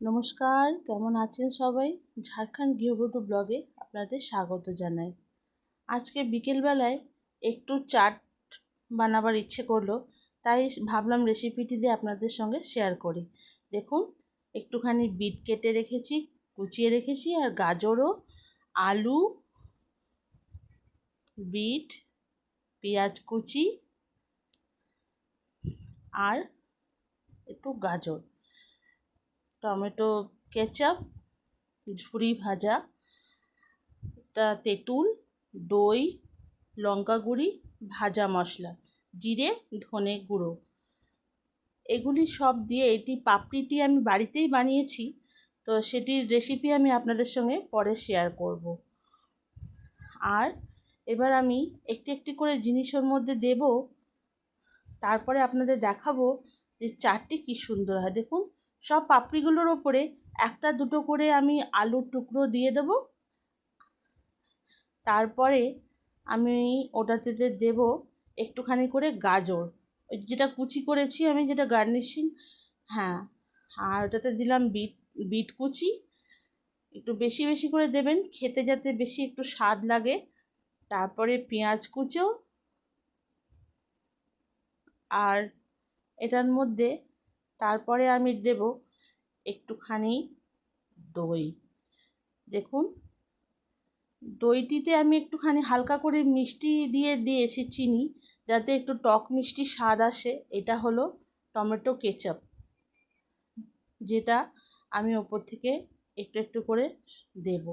নমস্কার, কেমন আছেন সবাই? ঝাড়খণ্ড গৃহবধূ ব্লগে আপনাদের স্বাগত জানাই। আজকে বিকেলবেলায় একটু চাট বানাবার ইচ্ছে করলো, তাই ভাবলাম রেসিপিটি দিয়ে আপনাদের সঙ্গে শেয়ার করি। দেখুন, একটুখানি বিট কেটে রেখেছি, কুচিয়ে রেখেছি, আর গাজরও, আলু, বিট, পেঁয়াজ কুচি আর একটু গাজর, টমেটো কেচাপ, ঝুরি ভাজা, তেঁতুল, দই, লঙ্কা গুঁড়ি, ভাজা মশলা, জিরে, ধনে গুঁড়ো, এগুলি সব দিয়ে এটি পাপড়িটি আমি বাড়িতেই বানিয়েছি। তো সেটির রেসিপি আমি আপনাদের সঙ্গে পরে শেয়ার করব। আর এবার আমি একটি একটি করে জিনিসের মধ্যে দেব, তারপরে আপনাদের দেখাবো যে চাটটি কী সুন্দর হয়। দেখুন, সব পাপড়িগুলোর ওপরে একটা দুটো করে আমি আলুর টুকরো দিয়ে দেবো। তারপরে আমি ওটাতে দেব একটুখানি করে গাজর, যেটা কুচি করেছি আমি, যেটা গার্নিশিং। হ্যাঁ, আর ওটাতে দিলাম বিট, বিট কুচি। একটু বেশি বেশি করে দেবেন, খেতে যাতে বেশি একটু স্বাদ লাগে। তারপরে পেঁয়াজ কুচো, আর এটার মধ্যে তারপরে আমি দেব একটুখানি দই। দেখুন, দইটিতে আমি একটুখানি হালকা করে মিষ্টি দিয়েছি, চিনি, যাতে একটু টক মিষ্টি স্বাদ আসে। এটা হলো টমেটো কেচাপ, যেটা আমি ওপর থেকে একটু একটু করে দেব।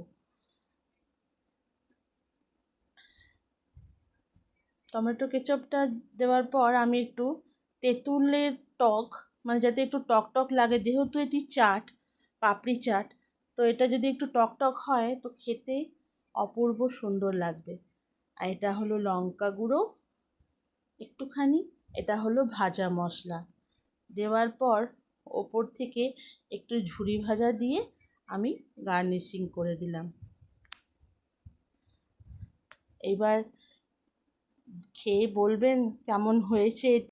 টমেটো কেচাপটা দেওয়ার পর আমি একটু তেঁতুলের টক, মানে যাতে একটু টক টক লাগে, যেহেতু এটি চাট, পাপড়ি চাট, তো এটা যদি একটু টক টক হয় তো খেতে অপূর্ব সুন্দর লাগবে। আর এটা হলো লঙ্কা গুঁড়ো একটুখানি, এটা হলো ভাজা মশলা। দেওয়ার পর ওপর থেকে একটু ঝুরি ভাজা দিয়ে আমি গার্নিশিং করে দিলাম। এবার খেয়ে বলবেন কেমন হয়েছে।